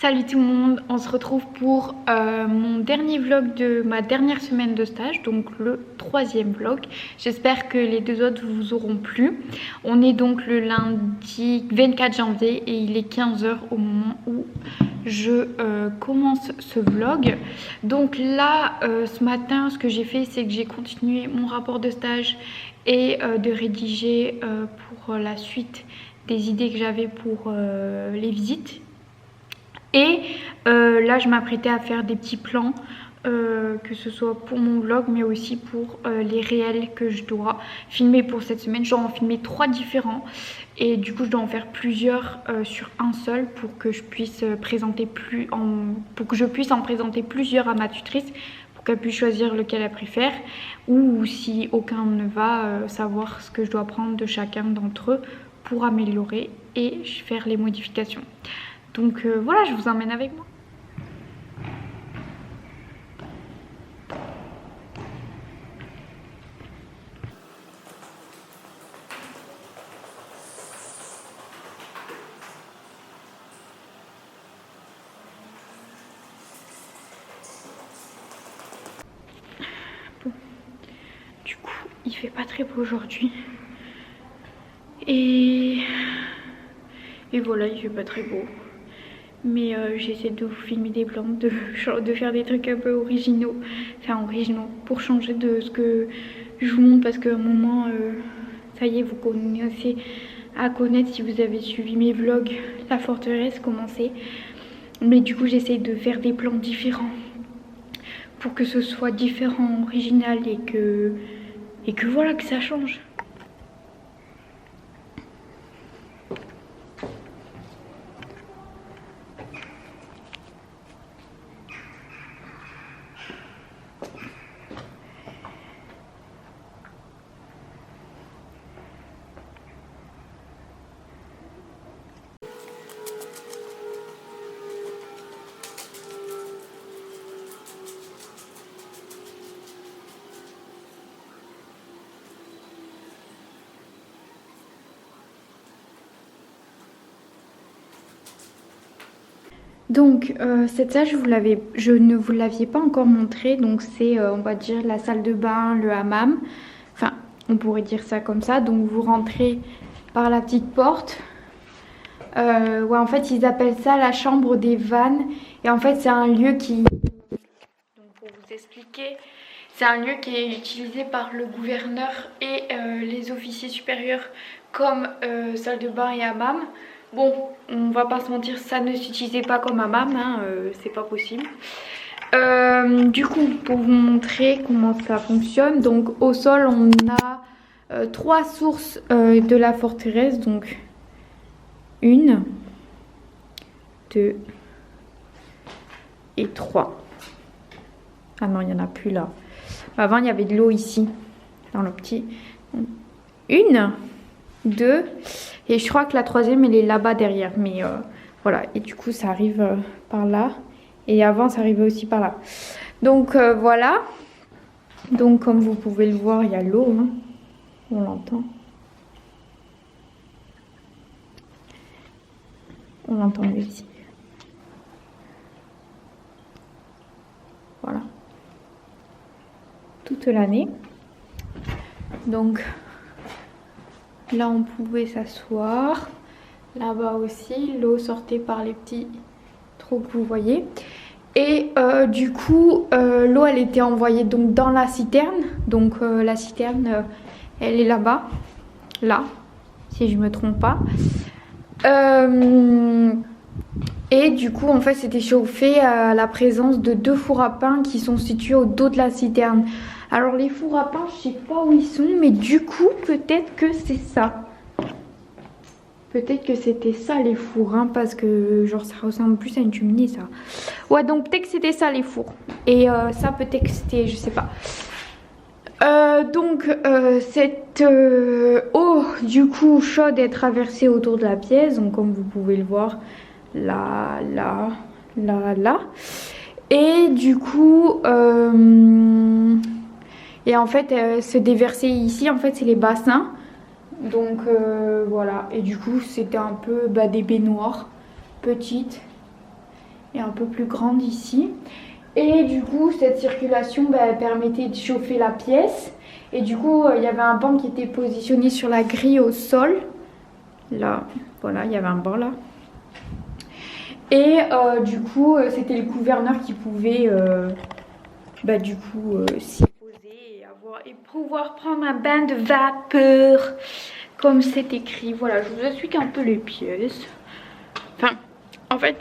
Salut tout le monde, on se retrouve pour mon dernier vlog de ma dernière semaine de stage, donc le troisième vlog. J'espère que les deux autres vous auront plu. On est donc le lundi 24 janvier et il est 15 h au moment où je commence ce vlog. Donc là, ce matin, ce que j'ai fait, c'est que j'ai continué mon rapport de stage et de rédiger pour la suite des idées que j'avais pour les visites. Et là je m'apprêtais à faire des petits plans, que ce soit pour mon vlog mais aussi pour les réels que je dois filmer pour cette semaine. Je dois en filmer 3 différents et du coup je dois en faire plusieurs sur un seul pour que je puisse en présenter plusieurs à ma tutrice pour qu'elle puisse choisir lequel elle préfère, ou si aucun ne va, savoir ce que je dois prendre de chacun d'entre eux pour améliorer et faire les modifications. Donc voilà, je vous emmène avec moi. Bon, du coup, il fait pas très beau aujourd'hui. Et voilà, il fait pas très beau. Mais j'essaie de vous filmer des plans, de faire des trucs un peu originaux. Enfin originaux, pour changer de ce que je vous montre. Parce qu'à un moment, ça y est, vous commencez à connaître, si vous avez suivi mes vlogs, la forteresse, comment c'est. Mais du coup, j'essaie de faire des plans différents pour que ce soit différent, original et que voilà, que ça change. Donc cette salle, je ne vous l'aviez pas encore montré. Donc c'est on va dire la salle de bain, le hammam. Enfin on pourrait dire ça comme ça. Donc vous rentrez par la petite porte. Ouais, en fait ils appellent ça la chambre des vannes. Et en fait c'est un lieu qui... Donc pour vous expliquer, c'est un lieu qui est utilisé par le gouverneur et les officiers supérieurs comme salle de bain et hammam. Bon, on va pas se mentir, ça ne s'utilisait pas comme hammam, hein, c'est pas possible. Du coup, pour vous montrer comment ça fonctionne, donc au sol on a 3 sources de la forteresse, donc 1, 2 et 3. Ah non, il n'y en a plus là. Avant, il y avait de l'eau ici, dans le petit. 1, 2, et je crois que la troisième, elle est là-bas derrière. Mais voilà, et du coup, ça arrive par là. Et avant, ça arrivait aussi par là. Donc voilà. Donc comme vous pouvez le voir, il y a l'eau. Hein. On l'entend. On l'entend mieux ici. Voilà. Toute l'année. Donc là on pouvait s'asseoir. Là-bas aussi, l'eau sortait par les petits trous que vous voyez. Et du coup, l'eau elle était envoyée donc dans la citerne. Donc la citerne, elle est là-bas. Là, si je me trompe pas. Et du coup, en fait, c'était chauffé à la présence de 2 fours à pain qui sont situés au dos de la citerne. Alors les fours à pain, je sais pas où ils sont, mais du coup, peut-être que c'est ça. Peut-être que c'était ça les fours, hein, parce que genre ça ressemble plus à une cheminée ça. Ouais, donc peut-être que c'était ça les fours. Et ça peut-être que c'était, je sais pas. Donc cette eau du coup chaude est traversée autour de la pièce. Donc comme vous pouvez le voir, là, là, là, là. Et du coup... et en fait, se déverser ici, en fait, c'est les bassins. Donc voilà. Et du coup, c'était un peu des baignoires petites. est un peu plus grande ici. Et du coup, cette circulation elle permettait de chauffer la pièce. Et du coup, il y avait un banc qui était positionné sur la grille au sol. Là, voilà, il y avait un banc là. Et du coup, c'était le gouverneur qui pouvait s'y poser et pouvoir prendre un bain de vapeur, comme c'est écrit. Voilà, je vous explique un peu les pièces. Enfin, en fait,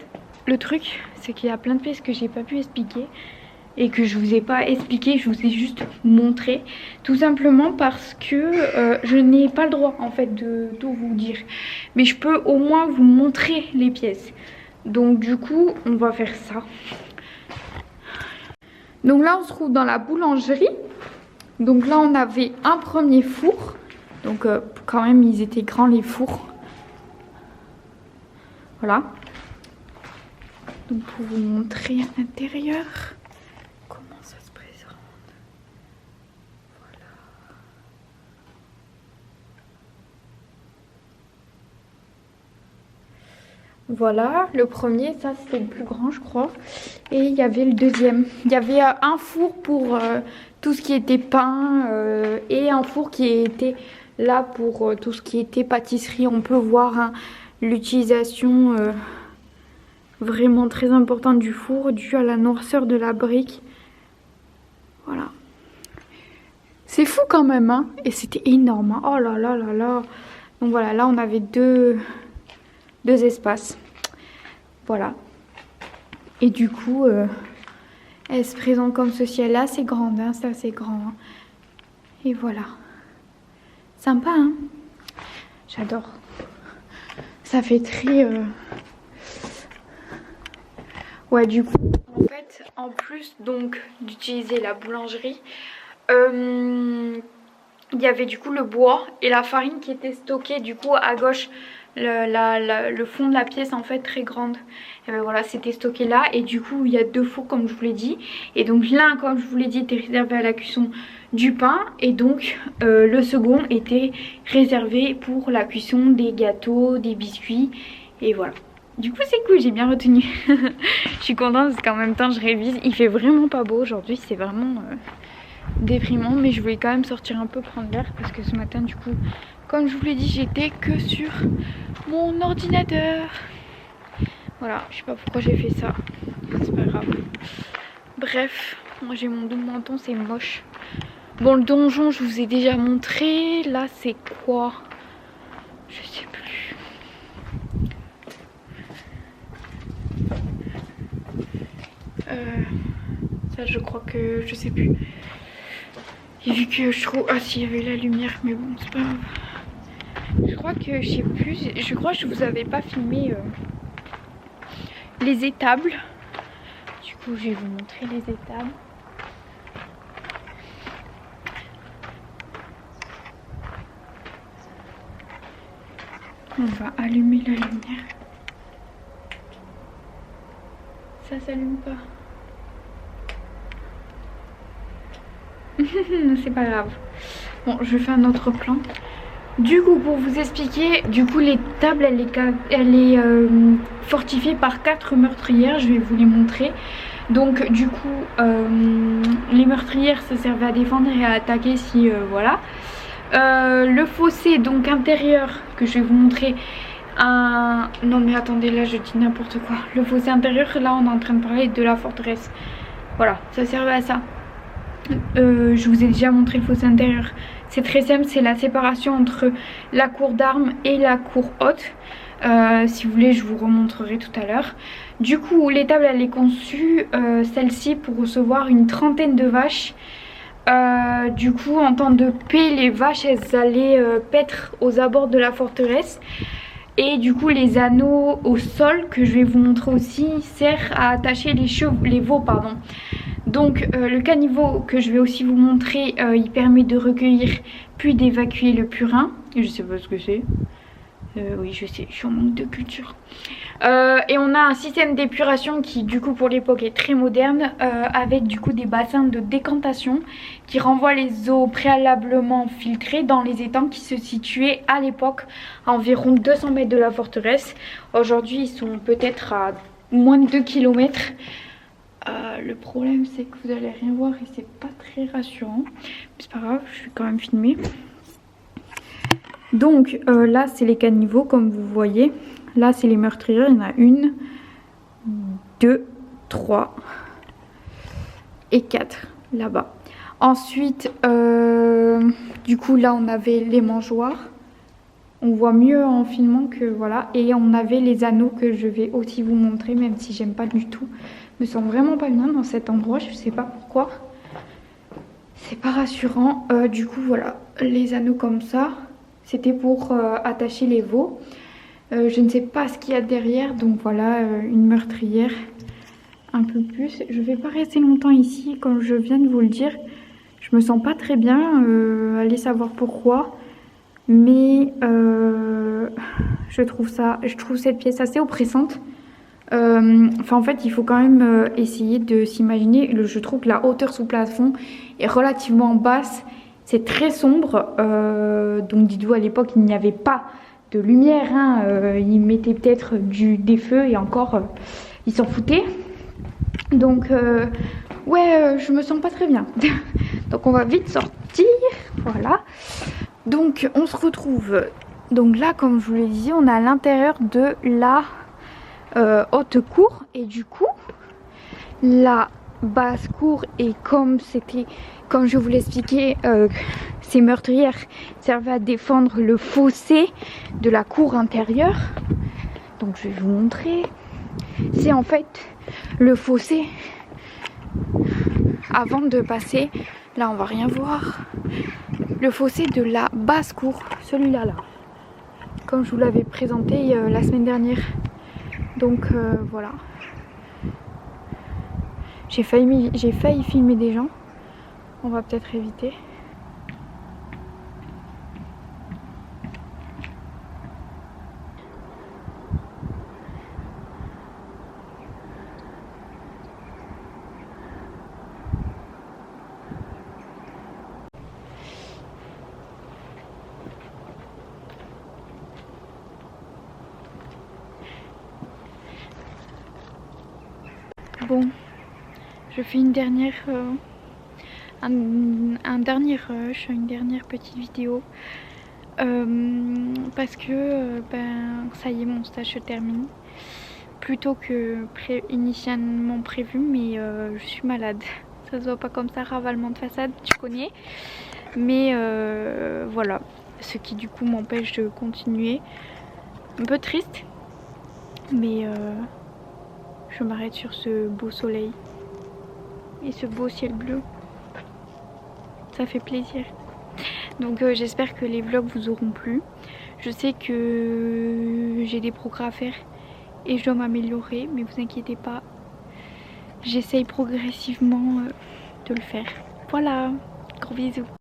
le truc, c'est qu'il y a plein de pièces que j'ai pas pu expliquer. Et que je vous ai pas expliqué, je vous ai juste montré. Tout simplement parce que je n'ai pas le droit en fait de tout vous dire. Mais je peux au moins vous montrer les pièces. Donc du coup, on va faire ça. Donc là, on se trouve dans la boulangerie. Donc là, on avait un premier four. Donc quand même, ils étaient grands les fours. Voilà. Donc pour vous montrer l'intérieur. Voilà, le premier, ça c'était le plus grand je crois. Et il y avait le deuxième. Il y avait un four pour tout ce qui était pain et un four qui était là pour tout ce qui était pâtisserie. On peut voir hein, l'utilisation vraiment très importante du four due à la noirceur de la brique. Voilà. C'est fou quand même hein. Et c'était énorme. Hein. Oh là là là là. Donc voilà, là on avait deux espaces. Voilà. Et du coup, elle se présente comme ceci. Elle est assez grande, hein, c'est assez grand. Hein. Et voilà. Sympa, hein? J'adore. Ça fait très... Ouais, du coup, en fait, en plus donc d'utiliser la boulangerie, il y avait du coup le bois et la farine qui était stockée du coup à gauche. Le fond de la pièce en fait très grande et ben voilà c'était stocké là et du coup il y a deux fours comme je vous l'ai dit et donc l'un comme je vous l'ai dit était réservé à la cuisson du pain et donc le second était réservé pour la cuisson des gâteaux, des biscuits et voilà. Du coup c'est cool, j'ai bien retenu. Je suis contente parce qu'en même temps je révise, il fait vraiment pas beau aujourd'hui, c'est vraiment déprimant mais je voulais quand même sortir un peu prendre l'air parce que ce matin du coup comme je vous l'ai dit, j'étais que sur mon ordinateur. Voilà, je sais pas pourquoi j'ai fait ça. C'est pas grave. Bref, moi j'ai mon double menton, c'est moche. Bon, le donjon, je vous ai déjà montré. Là, c'est quoi? Je sais plus. Ça, je crois que... Je sais plus. Et vu que je trouve... Ah, s'il y avait la lumière, mais bon, c'est pas grave. Je crois que, je sais plus, je crois que je vous avais pas filmé les étables. Du coup, je vais vous montrer les étables. On va allumer la lumière. Ça s'allume pas. C'est pas grave. Bon, je fais un autre plan. Du coup, pour vous expliquer, du coup, les tables, elle est fortifiée par 4 meurtrières. Je vais vous les montrer. Donc, du coup, les meurtrières, ça servait à défendre et à attaquer si, voilà. Le fossé, donc intérieur, que je vais vous montrer. Non, mais attendez, là, je dis n'importe quoi. Le fossé intérieur, là, on est en train de parler de la forteresse. Voilà, ça servait à ça. Je vous ai déjà montré le fossé intérieur. C'est très simple, c'est la séparation entre la cour d'armes et la cour haute. Si vous voulez, je vous remontrerai tout à l'heure. Du coup, l'étable, elle est conçue, celle-ci, pour recevoir une trentaine de vaches. Du coup, en temps de paix, les vaches, elles allaient paître aux abords de la forteresse. Et du coup, les anneaux au sol, que je vais vous montrer aussi, servent à attacher les veaux, pardon. Donc le caniveau que je vais aussi vous montrer, il permet de recueillir puis d'évacuer le purin. Je sais pas ce que c'est. Oui, je sais, je suis en manque de culture. Et on a un système d'épuration qui du coup pour l'époque est très moderne, avec du coup des bassins de décantation qui renvoient les eaux préalablement filtrées dans les étangs qui se situaient à l'époque à environ 200 mètres de la forteresse. Aujourd'hui ils sont peut-être à moins de 2 km. Le problème c'est que vous allez rien voir et c'est pas très rassurant. C'est pas grave, je vais quand même filmer. Donc là c'est les caniveaux comme vous voyez. Là c'est les meurtrières, il y en a 1, 2, 3 et 4 là-bas. Ensuite du coup là on avait les mangeoires. On voit mieux en filmant que voilà. Et on avait les anneaux que je vais aussi vous montrer, même si j'aime pas du tout. Je me sens vraiment pas bien dans cet endroit, je sais pas pourquoi. C'est pas rassurant. Du coup voilà, les anneaux comme ça, c'était pour attacher les veaux. Je ne sais pas ce qu'il y a derrière, donc voilà, une meurtrière. Un peu plus. Je vais pas rester longtemps ici, comme je viens de vous le dire. Je me sens pas très bien, allez savoir pourquoi. Mais je trouve cette pièce assez oppressante. Enfin en fait il faut quand même essayer de s'imaginer. Je trouve que la hauteur sous plafond est relativement basse. C'est très sombre. Donc dites-vous à l'époque il n'y avait pas de lumière. Hein, ils mettaient peut-être des feux et encore ils s'en foutaient. Donc ouais je me sens pas très bien. Donc on va vite sortir. Voilà. Donc on se retrouve, donc là comme je vous l'ai dit, on est à l'intérieur de la haute cour. Et du coup, la basse cour, et comme je vous l'expliquais, ces meurtrières servaient à défendre le fossé de la cour intérieure. Donc je vais vous montrer. C'est en fait le fossé avant de passer, là on va rien voir, le fossé de la basse cour, celui-là là, comme je vous l'avais présenté la semaine dernière. Donc voilà, j'ai failli filmer des gens, on va peut-être éviter. Bon, je fais une dernière, un dernier rush, une dernière petite vidéo. Parce que ben, ça y est, mon stage se termine. Plus tôt que initialement prévu, mais je suis malade. Ça se voit pas comme ça, ravalement de façade, tu connais. Mais voilà, ce qui du coup m'empêche de continuer. Un peu triste, mais je m'arrête sur ce beau soleil et ce beau ciel bleu. Ça fait plaisir. Donc j'espère que les vlogs vous auront plu. Je sais que j'ai des progrès à faire et je dois m'améliorer, mais vous inquiétez pas, j'essaye progressivement de le faire. Voilà, gros bisous.